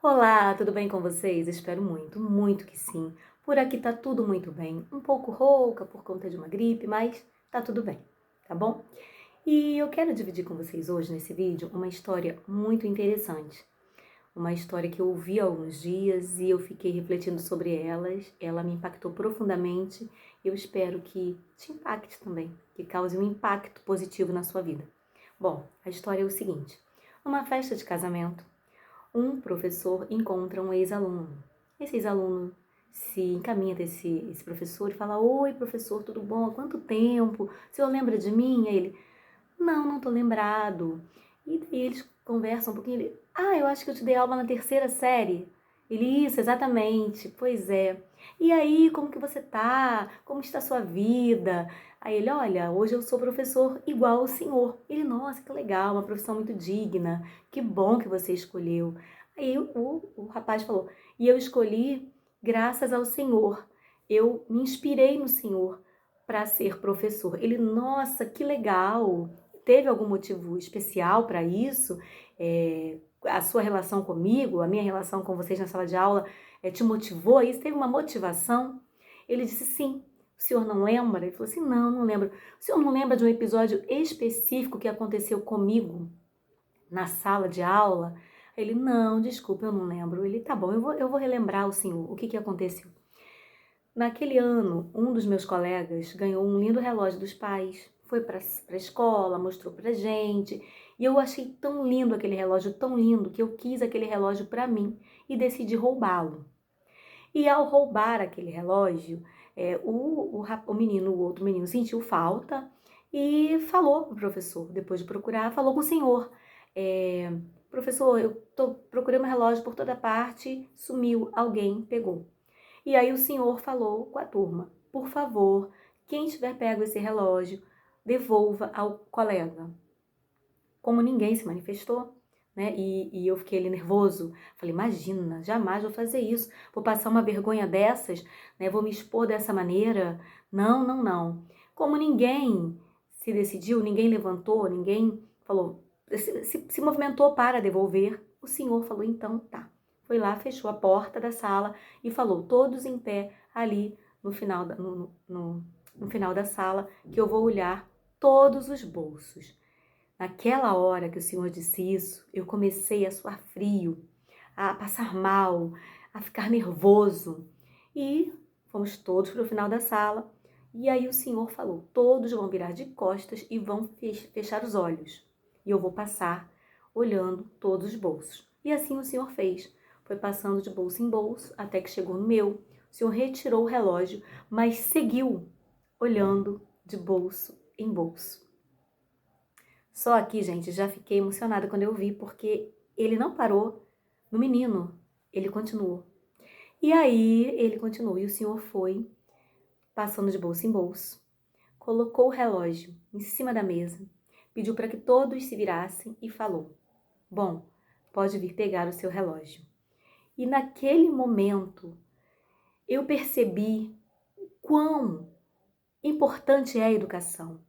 Olá, tudo bem com vocês? Espero muito, muito que sim. Por aqui tá tudo muito bem. Um pouco rouca por conta de uma gripe, mas tá tudo bem, tá bom? E eu quero dividir com vocês hoje nesse vídeo uma história muito interessante. Uma história que eu ouvi há alguns dias e eu fiquei refletindo sobre elas. Ela me impactou profundamente e eu espero que te impacte também, que cause um impacto positivo na sua vida. Bom, a história é o seguinte: numa festa de casamento, um professor encontra um ex-aluno. Esse ex-aluno se encaminha desse professor e fala: Oi, professor, tudo bom? Há quanto tempo? O senhor lembra de mim? Aí ele: Não tô lembrado. E daí eles conversam um pouquinho. Ele: eu acho que eu te dei aula na terceira série. Ele: Isso, exatamente. Pois é. E aí, como que você tá? Como está a sua vida? Aí ele: Olha, hoje eu sou professor igual ao senhor. Ele: Nossa, que legal, uma profissão muito digna. Que bom que você escolheu. Aí o rapaz falou: E eu escolhi graças ao Senhor. Eu me inspirei no Senhor para ser professor. Ele: Nossa, que legal. Teve algum motivo especial para isso? A sua relação comigo, a minha relação com vocês na sala de aula, te motivou a isso? Teve uma motivação? Ele disse: Sim. O senhor não lembra? Ele falou assim: Não lembro. O senhor não lembra de um episódio específico que aconteceu comigo na sala de aula? Ele: Não, desculpa, eu não lembro. Ele: Tá bom, eu vou relembrar o senhor. O que aconteceu? Naquele ano, um dos meus colegas ganhou um lindo relógio dos pais. Foi para a escola, mostrou pra gente. E eu achei tão lindo aquele relógio, tão lindo, que eu quis aquele relógio para mim e decidi roubá-lo. E ao roubar aquele relógio, o outro menino sentiu falta e falou pro professor, depois de procurar, falou com o senhor. É, Professor, eu procurei meu relógio por toda parte, sumiu, alguém pegou. E aí o senhor falou com a turma: Por favor, quem tiver pego esse relógio, devolva ao colega. Como ninguém se manifestou, né? E eu fiquei ali nervoso. Falei: Imagina, jamais vou fazer isso. Vou passar uma vergonha dessas, né? Vou me expor dessa maneira. Não. Como ninguém se decidiu, ninguém levantou, ninguém falou, se movimentou para devolver, o senhor falou: Então tá. Foi lá, fechou a porta da sala e falou, todos em pé ali no final no final da sala, que eu vou olhar todos os bolsos. Naquela hora que o senhor disse isso, eu comecei a suar frio, a passar mal, a ficar nervoso. E fomos todos para o final da sala. E aí o senhor falou: todos vão virar de costas e vão fechar os olhos. E eu vou passar olhando todos os bolsos. E assim o senhor fez. Foi passando de bolso em bolso até que chegou no meu. O senhor retirou o relógio, mas seguiu olhando de bolso em bolso. Só aqui, gente, já fiquei emocionada quando eu vi, porque ele não parou no menino, ele continuou. E aí, ele continuou, e o senhor foi passando de bolso em bolso, colocou o relógio em cima da mesa, pediu para que todos se virassem e falou: Bom, pode vir pegar o seu relógio. E naquele momento, eu percebi quão importante é a educação,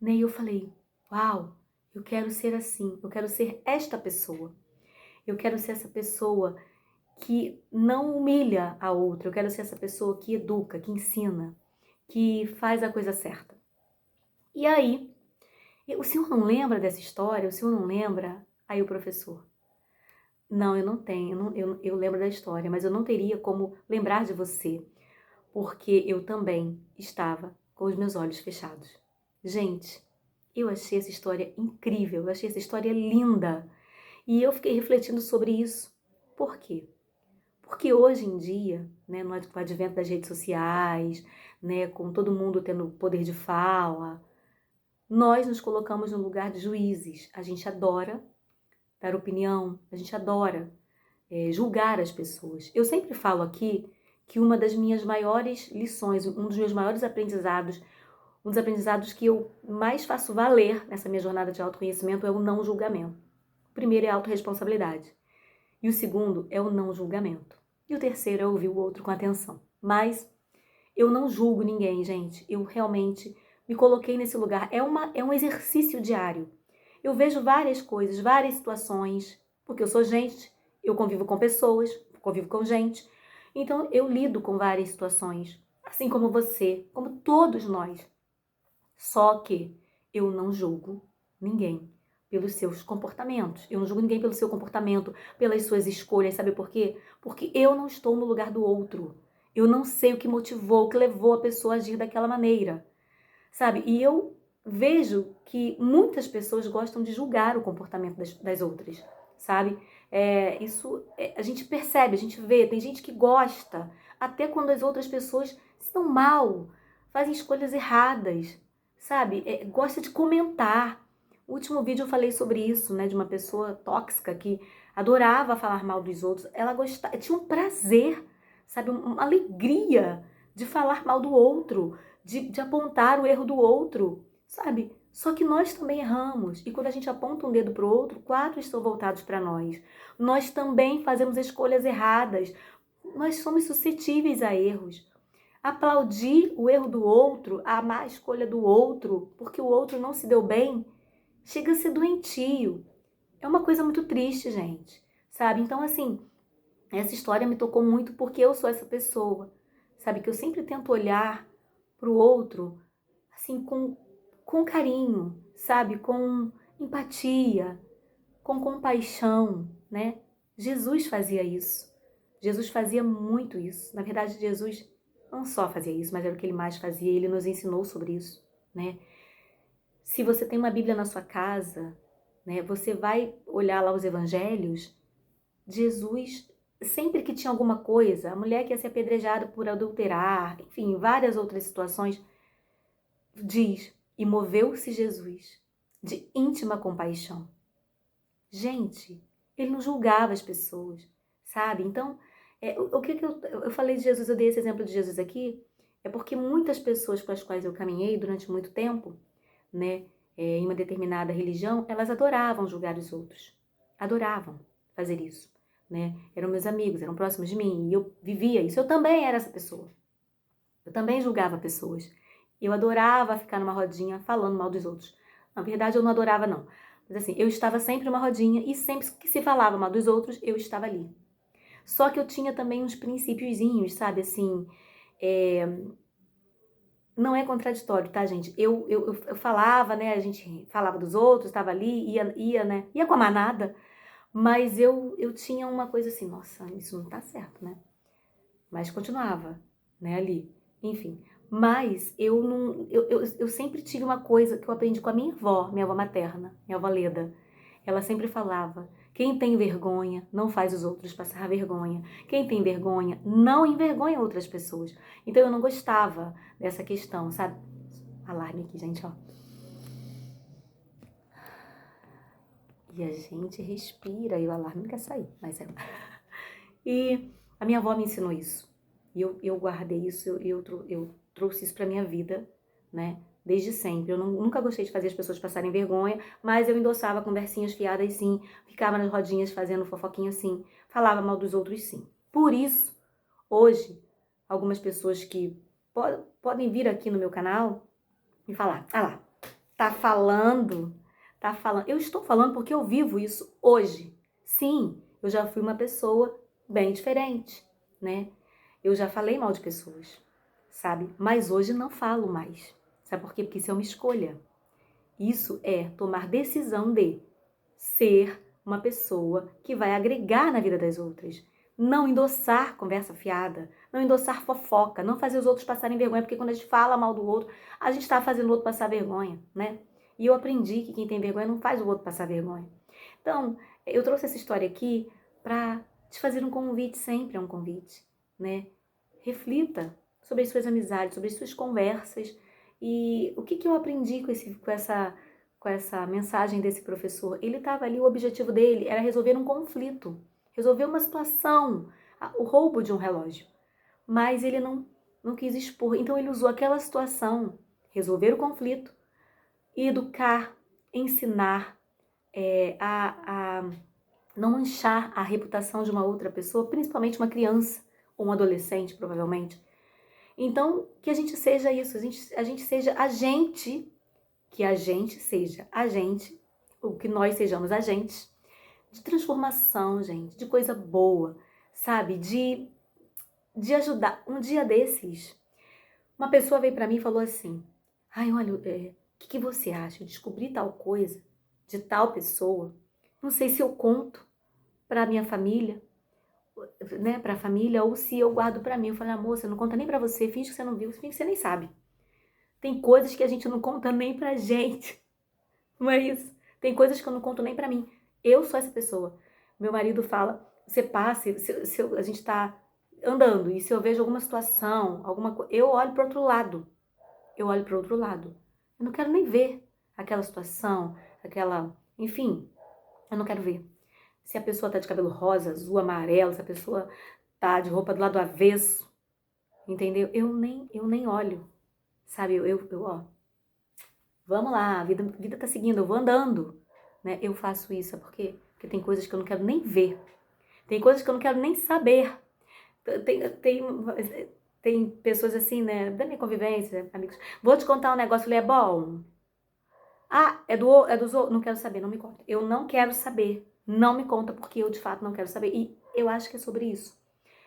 né? E eu falei: Uau, eu quero ser assim, eu quero ser esta pessoa. Eu quero ser essa pessoa que não humilha a outra. Eu quero ser essa pessoa que educa, que ensina, que faz a coisa certa. E aí, o senhor não lembra dessa história? O senhor não lembra? Aí o professor: Não, eu não tenho. Eu lembro da história, mas eu não teria como lembrar de você, porque eu também estava com os meus olhos fechados. Gente, eu achei essa história incrível, eu achei essa história linda. E eu fiquei refletindo sobre isso. Por quê? Porque hoje em dia, né, no advento das redes sociais, né, com todo mundo tendo poder de fala, nós nos colocamos no lugar de juízes. A gente adora dar opinião, a gente adora julgar as pessoas. Eu sempre falo aqui que uma das minhas maiores lições, um dos meus maiores aprendizados, um dos aprendizados que eu mais faço valer nessa minha jornada de autoconhecimento é o não julgamento. O primeiro é a autorresponsabilidade. E o segundo é o não julgamento. E o terceiro é ouvir o outro com atenção. Mas eu não julgo ninguém, gente. Eu realmente me coloquei nesse lugar. É um exercício diário. Eu vejo várias coisas, várias situações, porque eu sou gente, eu convivo com pessoas, convivo com gente, então eu lido com várias situações, assim como você, como todos nós. Só que eu não julgo ninguém pelos seus comportamentos. Eu não julgo ninguém pelo seu comportamento, pelas suas escolhas. Sabe por quê? Porque eu não estou no lugar do outro. Eu não sei o que motivou, o que levou a pessoa a agir daquela maneira. Sabe? E eu vejo que muitas pessoas gostam de julgar o comportamento das outras. Sabe? A gente percebe, a gente vê. Tem gente que gosta, até quando as outras pessoas estão mal, fazem escolhas erradas, sabe? Gosta de comentar. No último vídeo eu falei sobre isso, né? De uma pessoa tóxica que adorava falar mal dos outros. Ela gostava, tinha um prazer, sabe? Uma alegria de falar mal do outro, de apontar o erro do outro, sabe? Só que nós também erramos. E quando a gente aponta um dedo para o outro, 4 estão voltados para nós. Nós também fazemos escolhas erradas. Nós somos suscetíveis a erros. Aplaudir o erro do outro, amar a escolha do outro, porque o outro não se deu bem, chega a ser doentio. É uma coisa muito triste, gente, sabe? Então, assim, essa história me tocou muito porque eu sou essa pessoa, sabe? Que eu sempre tento olhar para o outro, assim, com carinho, sabe? Com empatia, com compaixão, né? Jesus fazia isso. Jesus fazia muito isso. Na verdade, Jesus não só fazia isso, mas era o que ele mais fazia. Ele nos ensinou sobre isso, né? Se você tem uma Bíblia na sua casa, né, você vai olhar lá os evangelhos, Jesus, sempre que tinha alguma coisa, a mulher que ia ser apedrejada por adulterar, enfim, várias outras situações, diz, e moveu-se Jesus de íntima compaixão. Gente, ele não julgava as pessoas, sabe? Então, o que eu falei de Jesus, eu dei esse exemplo de Jesus aqui, é porque muitas pessoas com as quais eu caminhei durante muito tempo, né, em uma determinada religião, elas adoravam julgar os outros. Adoravam fazer isso, né? Eram meus amigos, eram próximos de mim, e eu vivia isso. Eu também era essa pessoa. Eu também julgava pessoas. Eu adorava ficar numa rodinha falando mal dos outros. Na verdade, eu não adorava, não. Mas assim, eu estava sempre numa rodinha e sempre que se falava mal dos outros, eu estava ali. Só que eu tinha também uns princípiozinhos, sabe, assim, não é contraditório, tá, gente? Eu falava, né, a gente falava dos outros, estava ali, né, ia com a manada, mas eu tinha uma coisa assim, nossa, isso não tá certo, né? Mas continuava, né, ali, enfim. Mas eu não, eu sempre tive uma coisa que eu aprendi com a minha avó materna, minha avó Leda. Ela sempre falava, quem tem vergonha não faz os outros passar vergonha. Quem tem vergonha não envergonha outras pessoas. Então eu não gostava dessa questão, sabe? Alarme aqui, gente, ó. E a gente respira e o alarme não quer sair, mas é. E a minha avó me ensinou isso. E eu guardei isso, eu trouxe isso pra minha vida, né? Desde sempre. Eu nunca gostei de fazer as pessoas passarem vergonha, mas eu endossava conversinhas fiadas sim, ficava nas rodinhas fazendo fofoquinha sim, falava mal dos outros sim. Por isso, hoje, algumas pessoas que podem vir aqui no meu canal e falar, ah lá, tá falando. Eu estou falando porque eu vivo isso hoje. Sim, eu já fui uma pessoa bem diferente, né? Eu já falei mal de pessoas, sabe? Mas hoje não falo mais. Sabe por quê? Porque isso é uma escolha. Isso é tomar decisão de ser uma pessoa que vai agregar na vida das outras. Não endossar conversa fiada, não endossar fofoca, não fazer os outros passarem vergonha, porque quando a gente fala mal do outro, a gente está fazendo o outro passar vergonha, né? E eu aprendi que quem tem vergonha não faz o outro passar vergonha. Então, eu trouxe essa história aqui para te fazer um convite, sempre é um convite, né? Reflita sobre as suas amizades, sobre as suas conversas e o que eu aprendi com essa mensagem desse professor. Ele estava ali, o objetivo dele era resolver um conflito, resolver uma situação, o roubo de um relógio. Mas ele não quis expor, então ele usou aquela situação, resolver o conflito, educar, ensinar, a não manchar a reputação de uma outra pessoa, principalmente uma criança ou um adolescente, provavelmente. Então, que a gente seja isso, a gente seja agente, que a gente seja agente, ou que nós sejamos agentes, de transformação, gente, de coisa boa, sabe? De ajudar. Um dia desses, uma pessoa veio pra mim e falou assim: ai, olha, o que você acha? Eu descobri tal coisa de tal pessoa. Não sei se eu conto pra minha família, né? Pra família, ou se eu guardo pra mim. Eu falei, moça, não conta nem pra você, finge que você não viu, finge que você nem sabe. Tem coisas que a gente não conta nem pra gente. Não é isso? Tem coisas que eu não conto nem pra mim. Eu sou essa pessoa. Meu marido fala, você passa, a gente tá andando, e se eu vejo alguma situação, alguma coisa, eu olho pro outro lado. Eu olho pro outro lado. Eu não quero nem ver aquela situação, enfim, eu não quero ver. Se a pessoa tá de cabelo rosa, azul, amarelo, se a pessoa tá de roupa do lado avesso, entendeu? Eu nem olho, sabe? Ó, vamos lá, a vida tá seguindo, eu vou andando, né? Eu faço isso, sabe por quê? Porque tem coisas que eu não quero nem ver, tem coisas que eu não quero nem saber. Tem pessoas assim, né, da minha convivência, amigos, vou te contar um negócio, ele é bom. Ah, é dos outros, não quero saber, não me conta. Eu não quero saber, não me conta, porque eu de fato não quero saber. E eu acho que é sobre isso,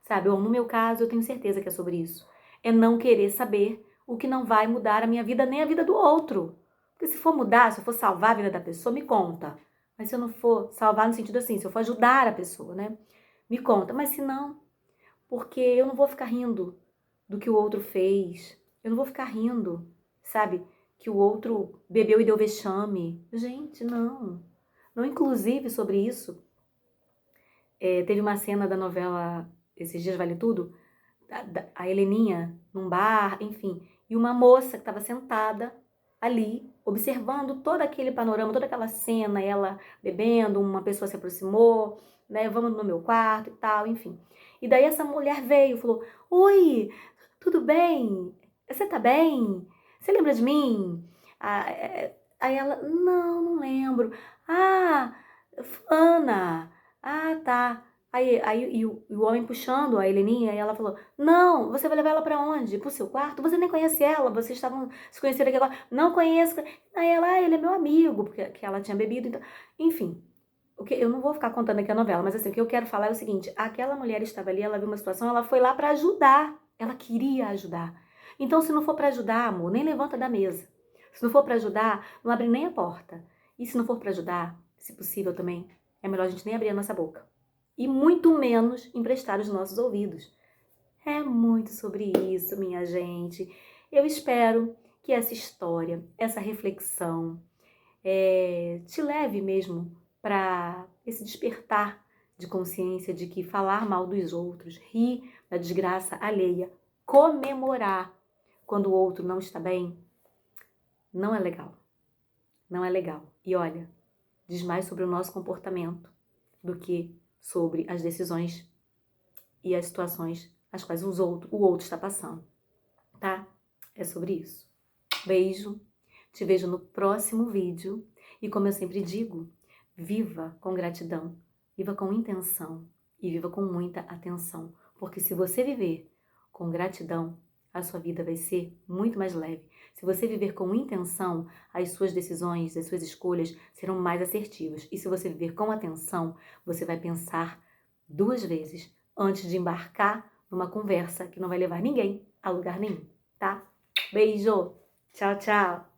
sabe? Ou no meu caso, eu tenho certeza que é sobre isso. É não querer saber o que não vai mudar a minha vida nem a vida do outro. Porque se for mudar, se eu for salvar a vida da pessoa, me conta. Mas se eu não for salvar no sentido assim, se eu for ajudar a pessoa, né? Me conta. Mas se não, porque eu não vou ficar rindo do que o outro fez. Eu não vou ficar rindo, sabe? Que o outro bebeu e deu vexame. Gente, não. Não, inclusive, sobre isso, teve uma cena da novela Esses Dias Vale Tudo, a Heleninha num bar, enfim, e uma moça que estava sentada ali, observando todo aquele panorama, toda aquela cena, ela bebendo, uma pessoa se aproximou, né, vamos no meu quarto e tal, enfim. E daí essa mulher veio e falou, oi, tudo bem? Você tá bem? Você lembra de mim? Aí ela, não lembro. Ah, Ana, ah, tá. E o homem puxando a Heleninha, e ela falou, não, você vai levar ela pra onde? Pro seu quarto? Você nem conhece ela, vocês estavam se conhecendo aqui agora. Não conheço. Aí ela, ele é meu amigo, porque que ela tinha bebido. Então. Enfim, eu não vou ficar contando aqui a novela, mas assim, o que eu quero falar é o seguinte, aquela mulher estava ali, ela viu uma situação, ela foi lá pra ajudar. Ela queria ajudar. Então, se não for pra ajudar, amor, nem levanta da mesa. Se não for pra ajudar, não abre nem a porta. E se não for pra ajudar, se possível também, é melhor a gente nem abrir a nossa boca. E muito menos emprestar os nossos ouvidos. É muito sobre isso, minha gente. Eu espero que essa história, essa reflexão, te leve mesmo para esse despertar de consciência de que falar mal dos outros, rir da desgraça alheia, comemorar quando o outro não está bem, não é legal. Não é legal. E olha, diz mais sobre o nosso comportamento do que sobre as decisões e as situações as quais o outro está passando, tá? É sobre isso. Beijo, te vejo no próximo vídeo e como eu sempre digo, viva com gratidão, viva com intenção e viva com muita atenção, porque se você viver com gratidão, a sua vida vai ser muito mais leve. Se você viver com intenção, as suas decisões, as suas escolhas serão mais assertivas. E se você viver com atenção, você vai pensar duas vezes antes de embarcar numa conversa que não vai levar ninguém a lugar nenhum, tá? Beijo! Tchau, tchau!